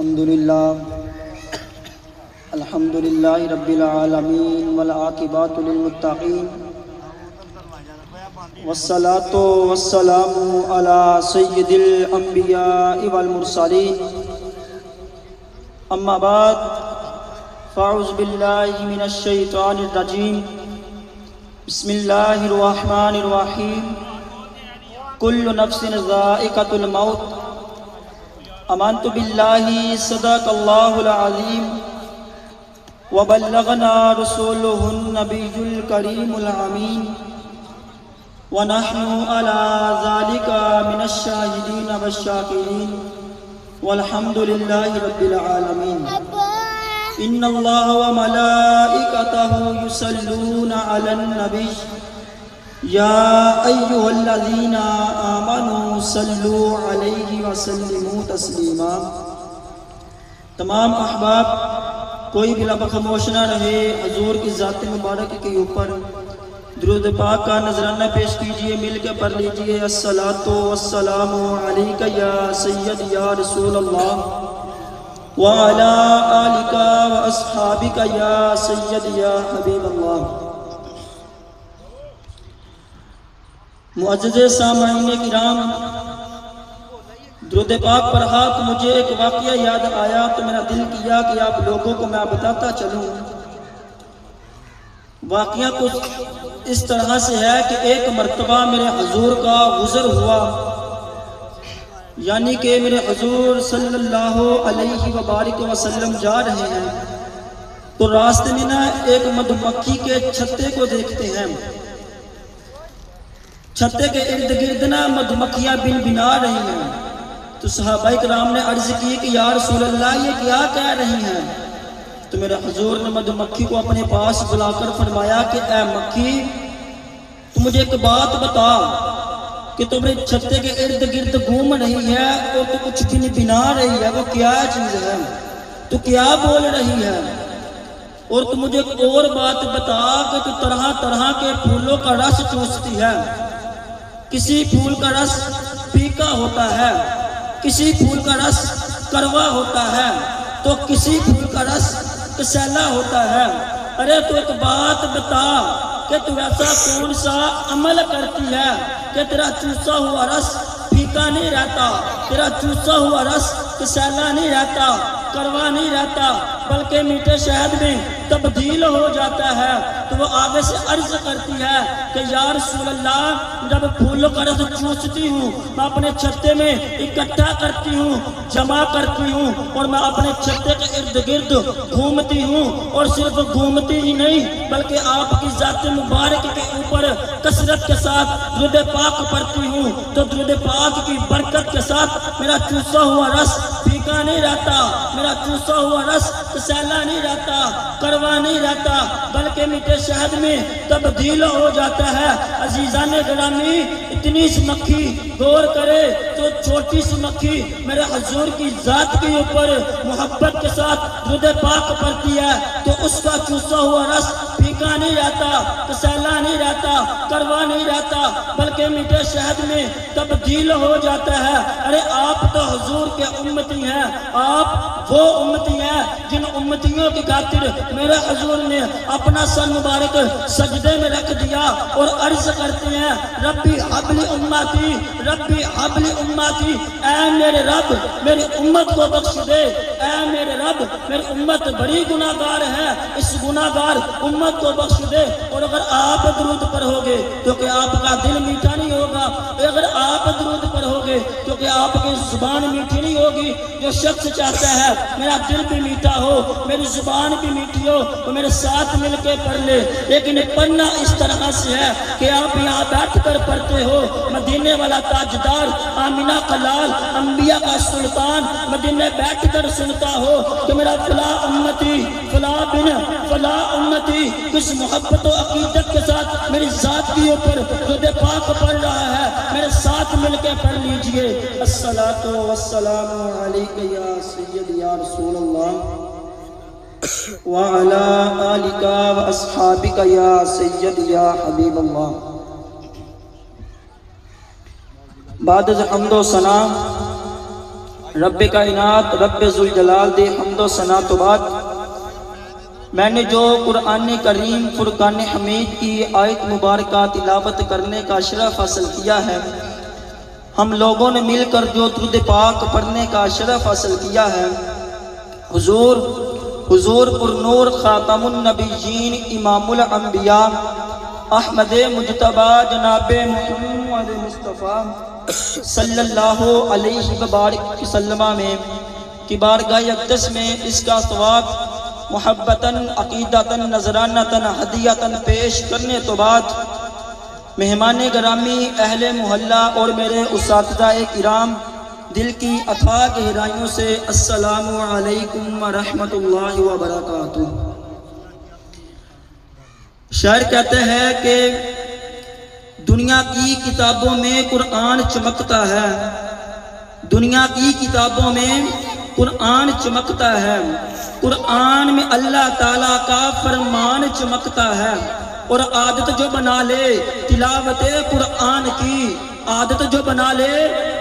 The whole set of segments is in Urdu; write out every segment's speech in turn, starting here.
الحمد للہ رب العالمین والعاقبۃ للمتقین والصلاة والسلام علی سید الانبیاء والمرسلین اما بعد فاعوذ باللہ من الشیطان الرجیم بسم اللہ الرحمن الرحیم کل نفس ذائقۃ الموت آمنت باللہ صدق اللہ العظیم وبلغنا رسوله النبی الکریم الامین ونحن على ذلك من الشاہدین والشاکرین والحمد للہ رب العالمین ان اللہ وملائکتہ یصلون علی النبی یا ایہا الذین آمنوا صلوا علیہ وسلموا تسلیما۔ تمام احباب کوئی بھی لب خاموش نہ رہے، حضور کی ذات مبارک کے اوپر درود پاک کا نذرانہ پیش کیجئے، مل کے پڑھ لیجئے۔ الصلاۃ والسلام علیک یا سید یا رسول اللہ وعلی آلک واصحابک یا سید یا حبیب اللہ۔ معزز سامعین کرام، درود پاک پر ہاتھ مجھے ایک واقعہ یاد آیا تو میرا دل کیا کہ آپ لوگوں کو میں بتاتا چلوں۔ واقعہ کچھ اس طرح سے ہے کہ ایک مرتبہ میرے حضور کا گزر ہوا، یعنی کہ میرے حضور صلی اللہ علیہ وبارک وسلم جا رہے ہیں تو راستے میں نا ایک مدھ مکھی کے چھتے کو دیکھتے ہیں۔ چھتے کے ارد گرد نا مدھ مکھیاں بن بنا رہی ہیں تو صحابہ کرام نے عرض کی کہ یا رسول اللہ یہ کیا کہہ رہی ہیں؟ تو میرے حضور نے مدھ مکھی کو اپنے پاس بلا کر فرمایا کہ اے مکھی تو مجھے ایک بات بتا کہ تمہیں چھتے کے ارد گرد گھوم رہی ہے اور تو کچھ بن بنا رہی ہے، وہ کیا چیز ہے؟ تو کیا بول رہی ہے؟ اور تو مجھے ایک اور بات بتا کہ تو طرح طرح کے پھولوں کا رس چوستی ہے، کسی پھول کا رس پھیکا ہوتا ہے، کسی پھول کا رس کروا ہوتا ہے تو کسی پھول کا رس کسیلا ہوتا ہے۔ ارے تو ایک بات بتا کہ تو ایسا کون سا عمل کرتی ہے کہ تیرا چوسا ہوا رس پھیکا نہیں رہتا، تیرا چوسا ہوا رس کسیلا نہیں رہتا، کروا نہیں رہتا، بلکہ میٹھے شہد میں تبدیل ہو جاتا ہے۔ تو وہ آگے سے عرض کرتی ہے کہ یا رسول اللہ جب پھولوں کا رس چوستی ہوں میں اپنے چھتے میں اکٹھا کرتی ہوں، جمع کرتی ہوں اور میں اپنے چھتے کے ارد گرد گھومتی ہوں، اور صرف گھومتی ہی نہیں بلکہ آپ کی ذات مبارک کے اوپر کثرت کے ساتھ درود پاک پڑھتی ہوں تو درود پاک کی برکت کے ساتھ میرا چوسا ہوا رس پھیکا نہیں رہتا، میرا چوسا ہوا رس کسیلا نہیں رہتا، کروا نہیں رہتا، بلکہ میٹھے شہد میں تبدیل ہو جاتا ہے۔ عزیزان گرامی، اتنی سی مکھی غور کرے تو چھوٹی سی مکھی میرے حضور کی ذات کے اوپر محبت کے ساتھ درود پاک پڑھتی ہے تو اس کا چوسا ہوا رس پھیکا نہیں رہتا، کسیلا نہیں رہتا، کروا نہیں رہتا، بلکہ میٹھے شہد میں تبدیل ہو جاتا ہے۔ ارے آپ تو حضور کے امتی ہیں، آپ وہ امتی ہیں جن امتیوں کی خاطر میرے حضور نے اپنا سر مبارک سجدے میں رکھ دیا اور عرض کرتے ہیں ربی حبلی امتی، ربی حبلی امتی، اے میرے رب میری امت کو بخش دے، اے میرے رب میری امت بڑی گناہ گار ہے، اس گناہ گار امت کو بخش دے۔ اور اگر آپ درود پڑھو گے تو کہ آپ کا دل میٹھا نہیں ہوگا، اگر آپ درود پڑھو گے تو کہ آپ کی زبان میٹھی نہیں ہوگی۔ جو شخص چاہتا ہے میرا دل بھی میٹھا ہو، میری زبان بھی میٹھی ہو تو میرے ساتھ مل کے پڑھ لے، لیکن پڑھنا اس طرح سے ہے کہ آپ یہاں بیٹھ کر پڑھتے ہو مدینے والا تاجدار، آمینہ کلال، انبیاء کا سلطان مدینے بیٹھ کر سنتا ہو کہ میرا فلاں امتی فلاں بن فلاں امتی کس محبت و عقیدت کے ساتھ میری ذات کے اوپر درود پاک پڑھ رہا ہے، میرے ساتھ مل کے پڑھ لیجئے۔ الصلاۃ والسلام علیک یا سید یا رسول اللہ وعلی آلک واصحابک یا سید یا حبیب اللہ۔ بعد از حمد و ثنا رب کائنات رب ذوالجلال دے حمد و ثنا تو بعد میں نے جو قرآن کریم فرقان حمید کی آیت مبارکہ تلاوت کرنے کا شرف حاصل کیا ہے، ہم لوگوں نے مل کر جو درود پاک پڑھنے کا شرف حاصل کیا ہے، حضور پر نور خاتم النبیین امام الانبیاء احمد مجتبی جناب محمد مصطفیٰ صلی اللہ علیہ وبارک وسلم میں کی بارگاہ اقدس میں اس کا ثواب محبتاً عقیدتاً نذرانتاً ہدیتاً پیش کرنے تو بعد مہمان گرامی اہل محلہ اور میرے اساتذہ کرام دل کی اتھاہ گہرائیوں سے السلام علیکم ورحمۃ اللہ وبرکاتہ۔ شاعر کہتے ہیں کہ دنیا کی کتابوں میں قرآن چمکتا ہے، دنیا کی کتابوں میں قرآن چمکتا ہے، قرآن میں اللہ تعالیٰ کا فرمان چمکتا ہے، اور عادت جو بنا لے تلاوت قرآن کی، عادت جو بنا لے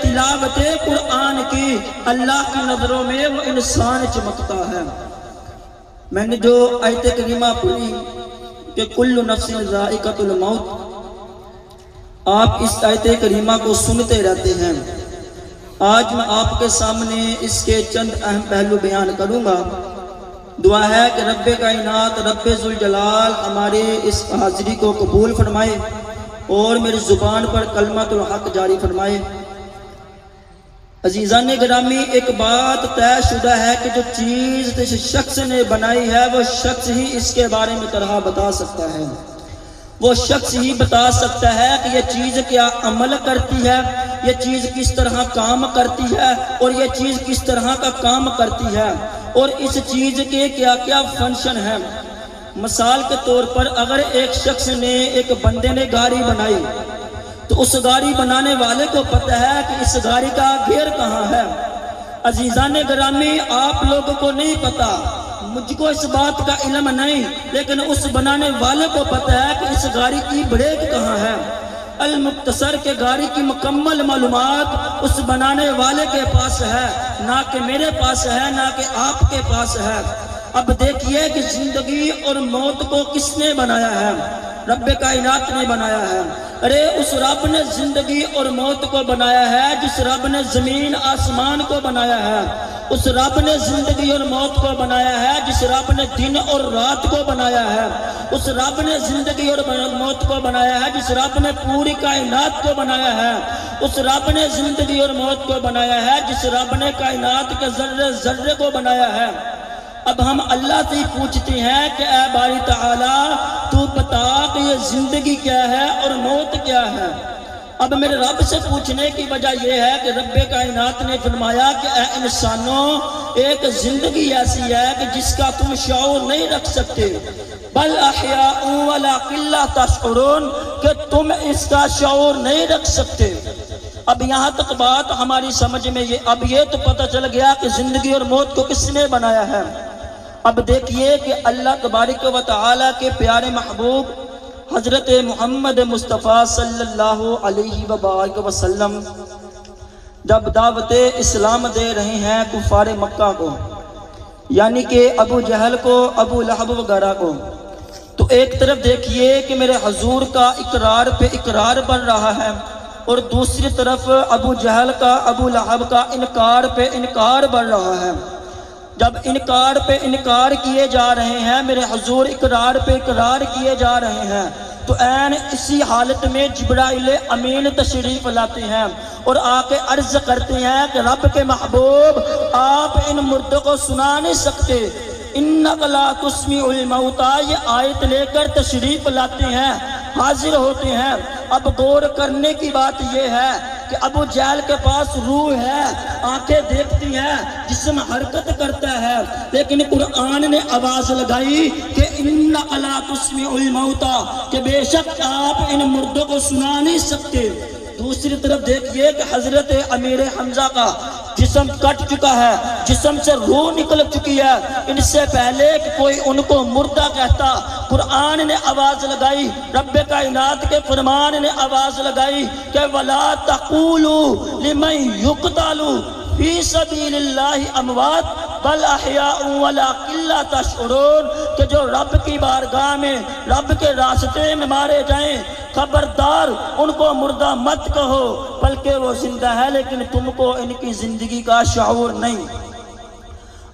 تلاوت قرآن کی، اللہ کی نظروں میں وہ انسان چمکتا ہے۔ میں نے جو آیت کریمہ پڑھی کہ کل نفس ذائقۃ الموت، آپ اس آیت کریمہ کو سنتے رہتے ہیں، آج میں آپ کے سامنے اس کے چند اہم پہلو بیان کروں گا۔ دعا ہے کہ رب کائنات رب ذوالجلال ہمارے اس حاضری کو قبول فرمائے اور میری زبان پر کلمۃ الحق جاری فرمائے۔ عزیزان گرامی، ایک بات طے شدہ ہے کہ جو چیز جس شخص نے بنائی ہے وہ شخص ہی اس کے بارے میں طرح بتا سکتا ہے، وہ شخص ہی بتا سکتا ہے کہ یہ چیز کیا عمل کرتی ہے، یہ چیز کس طرح کام کرتی ہے، اور یہ چیز کس طرح کا کام کرتی ہے، اور اس چیز کے کیا کیا فنکشن ہیں۔ مثال کے طور پر اگر ایک شخص نے، ایک بندے نے گاڑی بنائی تو اس گاڑی بنانے والے کو پتہ ہے کہ اس گاڑی کا گیئر کہاں ہے۔ عزیزان گرامی، آپ لوگوں کو نہیں پتا، مجھ کو اس بات کا علم نہیں، لیکن اس بنانے والے کو پتہ ہے کہ اس گاڑی کی بریک کہاں ہے۔ المختصر کے گاڑی کی مکمل معلومات اس بنانے والے کے پاس ہے، نہ کہ میرے پاس ہے، نہ کہ آپ کے پاس ہے۔ اب دیکھیے کہ زندگی اور موت کو کس نے بنایا ہے؟ رب کائنات نے بنایا ہے۔ ارے اس رب نے زندگی اور موت کو بنایا ہے جس رب نے زمین آسمان کو بنایا ہے، اس رب نے زندگی اور موت کو بنایا ہے جس رب نے دن اور رات کو بنایا ہے، اس رب نے زندگی اور موت کو بنایا ہے جس رب نے پوری کائنات کو بنایا ہے، اس رب نے زندگی اور موت کو بنایا ہے جس رب نے کائنات کے ذرے ذرے کو بنایا ہے۔ اب ہم اللہ سے پوچھتے ہیں کہ اے باری تعالیٰ تو بتا کہ یہ زندگی کیا ہے اور موت کیا ہے۔ اب میرے رب سے پوچھنے کی وجہ یہ ہے کہ رب کائنات نے فرمایا کہ اے انسانوں، ایک زندگی ایسی ہے کہ جس کا تم شعور نہیں رکھ سکتے، بل احیاء ولکن لا تشعرون، کہ تم اس کا شعور نہیں رکھ سکتے۔ اب یہاں تک بات ہماری سمجھ میں اب یہ تو پتہ چل گیا کہ زندگی اور موت کو کس نے بنایا ہے۔ اب دیکھیے کہ اللہ تبارک و تعالیٰ کے پیارے محبوب حضرت محمد مصطفیٰ صلی اللہ علیہ وآلہ وسلم جب دعوت اسلام دے رہے ہیں کفار مکہ کو، یعنی کہ ابو جہل کو، ابو لہب وغیرہ کو، تو ایک طرف دیکھیے کہ میرے حضور کا اقرار پہ اقرار بن رہا ہے، اور دوسری طرف ابو جہل کا، ابو لہب کا انکار پہ انکار بڑھ رہا ہے۔ جب انکار پہ انکار کیے جا رہے ہیں، میرے حضور اقرار پہ اقرار کیے جا رہے ہیں، تو عین اسی حالت میں جبرائیل امین تشریف لاتے ہیں اور آ کے عرض کرتے ہیں کہ رب کے محبوب، آپ ان مردوں کو سنا نہیں سکتے، انک لا تسمع الموتیٰ، یہ آیت لے کر تشریف لاتے ہیں، حاضر ہوتے ہیں۔ اب غور کرنے کی بات یہ ہے کہ ابو جہل کے پاس روح ہے، آنکھیں دیکھتی ہیں، جسم حرکت کرتا ہے، لیکن قرآن نے آواز لگائی کہ انک لا تسمع الموتیٰ، کہ بے شک آپ ان مردوں کو سنا نہیں سکتے۔ دوسری طرف دیکھیے کہ حضرت امیر حمزہ کا جسم کٹ چکا ہے، جسم سے روح نکل چکی ہے، ان سے پہلے کہ کوئی ان کو مردہ کہتا، قرآن نے آواز لگائی، رب کائنات کے فرمان نے آواز لگائی کہ وَلَا تَقُولُوا لِمَنْ يُقْتَلُ فی سبیل اللہ اموات بل احیاء ولکن لا تشعرون، کہ جو رب کی بارگاہ میں رب کے راستے میں مارے جائیں خبردار ان کو مردہ مت کہو، بلکہ وہ زندہ ہے لیکن تم کو ان کی زندگی کا شعور نہیں۔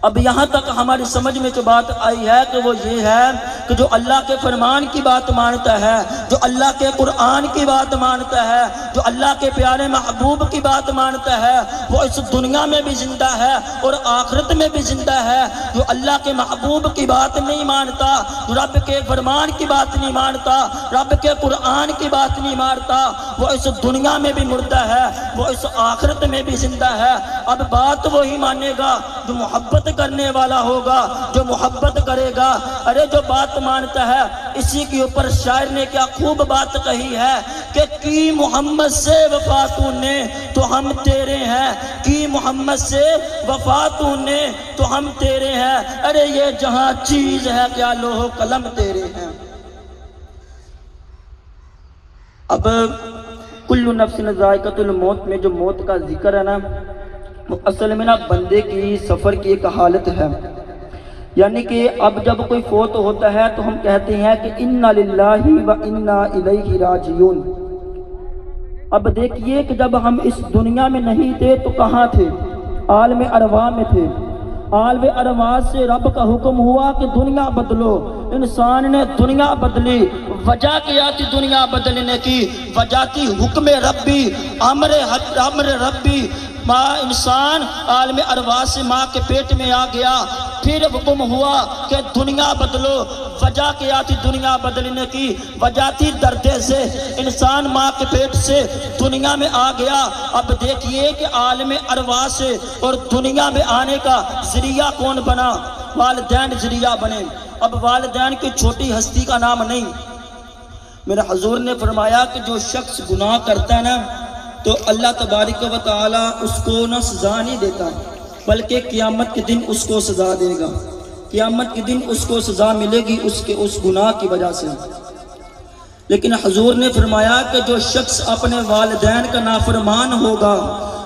اب یہاں تک ہماری سمجھ میں جو بات آئی ہے کہ وہ یہ ہے کہ جو اللہ کے فرمان کی بات مانتا ہے، جو اللہ کے قرآن کی بات مانتا ہے، جو اللہ کے پیارے محبوب کی بات مانتا ہے، وہ اس دنیا میں بھی زندہ ہے اور آخرت میں بھی زندہ ہے۔ جو اللہ کے محبوب کی بات نہیں مانتا، جو رب کے فرمان کی بات نہیں مانتا، رب کے قرآن کی بات نہیں مانتا، وہ اس دنیا میں بھی مردہ ہے، وہ اس آخرت میں بھی زندہ ہے۔ اب بات وہی مانے گا جو محبت کرنے والا ہوگا، جو محبت کرے گا۔ ارے جو بات مانتا ہے، اسی کے اوپر شاعر نے کیا خوب بات کہی ہے کہ کی محمد سے وفا تو نے تو ہم تیرے ہیں، کی محمد سے وفا تو نے تو ہم تیرے ہیں، ارے یہ جہاں چیز ہے کیا لوح و قلم تیرے ہیں۔ اب کل نفس ذائقۃ الموت میں جو موت کا ذکر ہے نا، وہ اصل میں نا بندے کی سفر کی ایک حالت ہے، یعنی کہ اب جب کوئی فوت ہوتا ہے تو ہم کہتے ہیں کہ انا للہ و انا الیہ راجعون۔ اب دیکھیے کہ جب ہم اس دنیا میں نہیں تھے تو کہاں تھے؟ عالم ارواح میں تھے۔ عالم ارواح سے رب کا حکم ہوا کہ دنیا بدلو، انسان نے دنیا بدلی۔ وجہ کیا تھی دنیا بدلنے کی؟ وجہ تھی حکم ربی، امر ربی۔ ماں انسان عالم ارواح سے ماں کے پیٹ میں آ گیا، پھر حکم ہوا کہ دنیا بدلو۔ وجہ کیا تھی دنیا بدلنے کی؟ وجہ تھی درد سے، انسان ماں کے پیٹ سے دنیا میں آ گیا۔ اب دیکھیے کہ عالم ارواح سے اور دنیا میں آنے کا ذریعہ کون بنا؟ والدین ذریعہ بنے۔ اب والدین کی چھوٹی ہستی کا نام نہیں۔ میرے حضور نے فرمایا کہ جو شخص گناہ کرتا ہے نا تو اللہ تبارک و تعالی اس کو نہ سزا نہیں دیتا، بلکہ قیامت کے دن اس کو سزا دے گا۔ قیامت کے دن اس کو سزا ملے گی اس گناہ کی وجہ سے۔ لیکن حضور نے فرمایا کہ جو شخص اپنے والدین کا نافرمان ہوگا،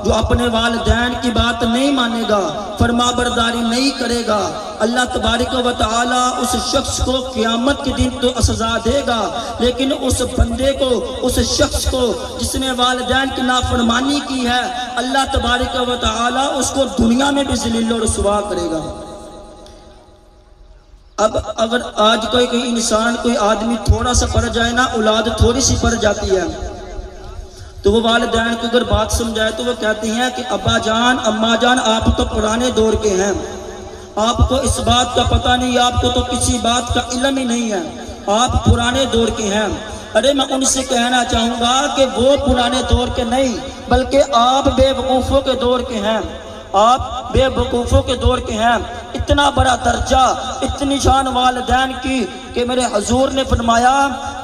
جو اپنے والدین کی بات نہیں مانے گا، فرما برداری نہیں کرے گا، اللہ تبارک و تعالی اس شخص کو قیامت کے دن تو سزا دے گا، لیکن اس بندے کو، اس شخص کو جس نے والدین کی نافرمانی کی ہے، اللہ تبارک و تعالی اس کو دنیا میں بھی ذلیل و رسوا کرے گا۔ اب اگر آج کوئی انسان، کوئی آدمی تھوڑا سا پڑ جائے نا، اولاد تھوڑی سی پڑ جاتی ہے تو وہ والدین کو اگر بات سمجھائے تو وہ کہتے ہیں کہ ابا جان، اماں جان، آپ تو پرانے دور کے ہیں، آپ کو اس بات کا پتہ نہیں، آپ کو تو کسی بات کا علم ہی نہیں ہے، آپ پرانے دور کے ہیں۔ ارے میں ان سے کہنا چاہوں گا کہ وہ پرانے دور کے نہیں، بلکہ آپ بے وقوفوں کے دور کے ہیں، آپ بے وقوفوں کے دور کے ہیں۔ اتنا بڑا درجہ، اتنی شان والدین کی کہ میرے حضور نے فرمایا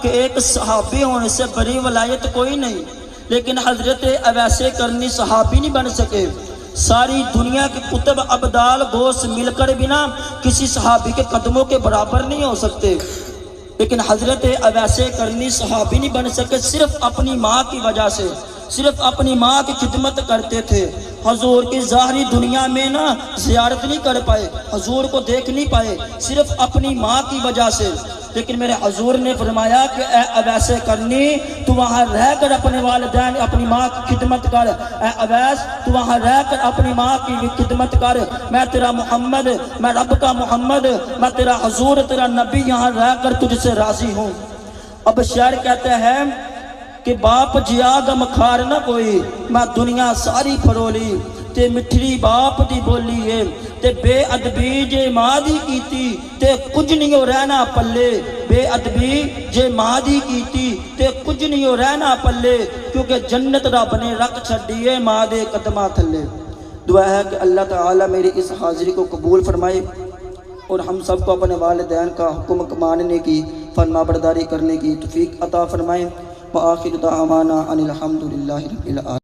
کہ ایک صحابی ہونے سے بڑی ولایت کوئی نہیں، لیکن حضرت اویس کرنی صحابی نہیں بن سکے۔ ساری دنیا کے کتب ابدال غوث مل کر بنا کسی صحابی کے قدموں کے برابر نہیں ہو سکتے، لیکن حضرت اویس کرنی صحابی نہیں بن سکے صرف اپنی ماں کی وجہ سے، صرف اپنی ماں کی خدمت کرتے تھے۔ حضور کی ظاہری دنیا میں نا زیارت نہیں کر پائے، حضور کو دیکھ نہیں پائے، صرف اپنی ماں کی وجہ سے۔ لیکن میرے حضور نے فرمایا کہ اے اویس کرنی، تو وہاں رہ کر اپنے والدین، اپنی ماں کی خدمت کر۔ اے اویس، تو وہاں رہ کر اپنی ماں کی خدمت کر۔ میں تیرا محمد، میں رب کا محمد، میں تیرا حضور، تیرا نبی یہاں رہ کر تجھ سے راضی ہوں۔ اب شاعر کہتے ہیں کہ باپ جیا گم کھار نہ کوئی، میں دنیا ساری پھرولی، تے مٹھڑی باپ دی بولی ہے، تے بے ادبی جے ماں دی کیتی، تے کچھ نہیں ہو رہنا پلے، بے ادبی جے ماں دی کیتی، تے کچھ نہیں ہو رہنا پلے، کیونکہ جنت رب نے رکھ چھڈی ہے ماں دے قدماں تھلے۔ دعا ہے کہ اللہ تعالیٰ میری اس حاضری کو قبول فرمائے اور ہم سب کو اپنے والدین کا حکم ماننے کی، فرما برداری کرنے کی توفیق عطا فرمائے۔ وآخر دعوانا ان الحمد للہ رب العالمین۔